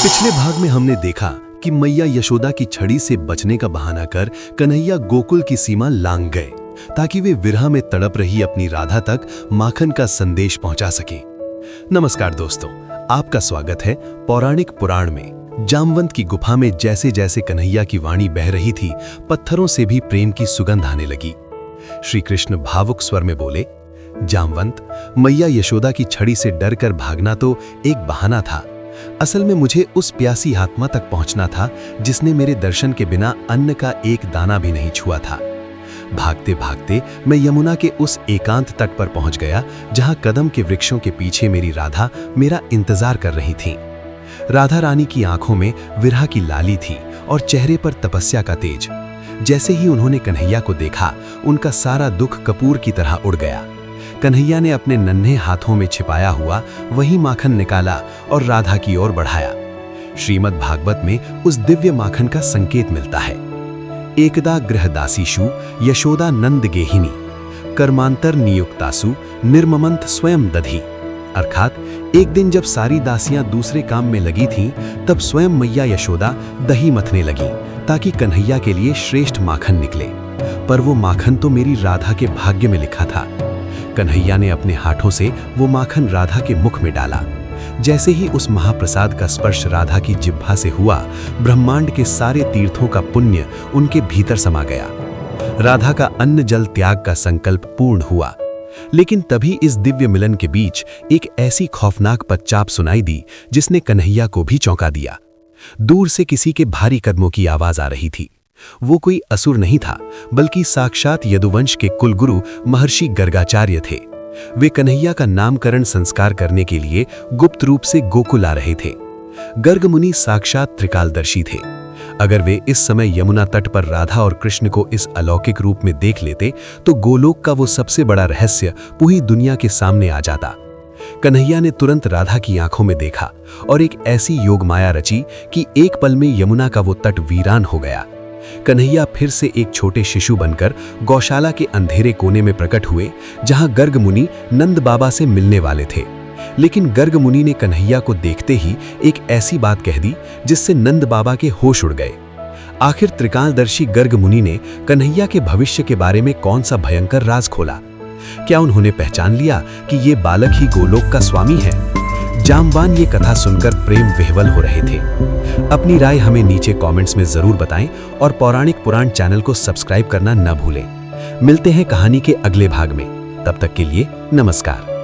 पिछले भाग में हमने देखा कि मैया यशोदा की छड़ी से बचने का बहाना कर कन्हैया गोकुल की सीमा लांघ गए ताकि वे विरह में तड़प रही अपनी राधा तक माखन का संदेश पहुंचा सकें। नमस्कार दोस्तों, आपका स्वागत है पौराणिक पुराण में। जामवंत की गुफा में जैसे जैसे कन्हैया की वाणी बह रही थी, पत्थरों से भी प्रेम की सुगंध आने लगी। श्री कृष्ण भावुक स्वर में बोले, जामवंत, मैया यशोदा की छड़ी से डरकर भागना तो एक बहाना था। असल में मुझे उस प्यासी आत्मा तक पहुंचना था जिसने मेरे दर्शन के बिना अन्न का एक दाना भी नहीं छुआ था। भागते भागते मैं यमुना के उस एकांत तट पर पहुंच गया जहां कदम के वृक्षों के पीछे मेरी राधा मेरा इंतजार कर रही थी। राधा रानी की आंखों में विरह की लाली थी और चेहरे पर तपस्या का तेज। जैसे ही उन्होंने कन्हैया को देखा, उनका सारा दुख कपूर की तरह उड़ गया। कन्हैया ने अपने नन्हे हाथों में छिपाया हुआ वही माखन निकाला और राधा की ओर बढ़ाया। श्रीमद् भागवत में उस दिव्य माखन का संकेत मिलता है। एकदा गृहदासीषु यशोदा नंद गेहिनी कर्मांतर नियुक्तासु निर्ममंत स्वयं दधी। अर्थात एक दिन जब सारी दासियां दूसरे काम में लगी थीं, तब स्वयं मैया यशोदा दही मथने लगी ताकि कन्हैया के लिए श्रेष्ठ माखन निकले। पर वो माखन तो मेरी राधा के भाग्य में लिखा था। कन्हैया ने अपने हाथों से वो माखन राधा के मुख में डाला। जैसे ही उस महाप्रसाद का स्पर्श राधा की जिह्वा से हुआ, ब्रह्मांड के सारे तीर्थों का पुण्य उनके भीतर समा गया। राधा का अन्न जल त्याग का संकल्प पूर्ण हुआ। लेकिन तभी इस दिव्य मिलन के बीच एक ऐसी खौफनाक पदचाप सुनाई दी जिसने कन्हैया को भी चौंका दिया। दूर से किसी के भारी कदमों की आवाज आ रही थी। वो कोई असुर नहीं था, बल्कि साक्षात यदुवंश के कुलगुरु महर्षि गर्गाचार्य थे। वे कन्हैया का नामकरण संस्कार करने के लिए गुप्त रूप से गोकुल आ रहे थे। गर्ग मुनि साक्षात त्रिकालदर्शी थे। अगर वे इस समय यमुना तट पर राधा और कृष्ण को इस अलौकिक रूप में देख लेते तो गोलोक का वो सबसे बड़ा रहस्य पूरी दुनिया के सामने आ जाता। कन्हैया ने तुरंत राधा की आंखों में देखा और एक ऐसी योग माया रची कि एक पल में यमुना का वो तट वीरान हो गया। कन्हैया फिर से एक छोटे शिशु बनकर गौशाला के अंधेरे कोने में प्रकट हुए, जहां गर्ग मुनि नंद बाबा से मिलने वाले थे। लेकिन गर्ग मुनि ने कन्हैया को देखते ही एक ऐसी बात कह दी जिससे नंद बाबा के होश उड़ गए। आखिर त्रिकालदर्शी गर्ग मुनि ने कन्हैया के भविष्य के बारे में कौन सा भयंकर राज खोला? क्या उन्होंने पहचान लिया कि ये बालक ही गोलोक का स्वामी है? जामवान ये कथा सुनकर प्रेम विह्वल हो रहे थे। अपनी राय हमें नीचे कमेंट्स में जरूर बताएं और पौराणिक पुराण चैनल को सब्सक्राइब करना न भूलें। मिलते हैं कहानी के अगले भाग में। तब तक के लिए नमस्कार।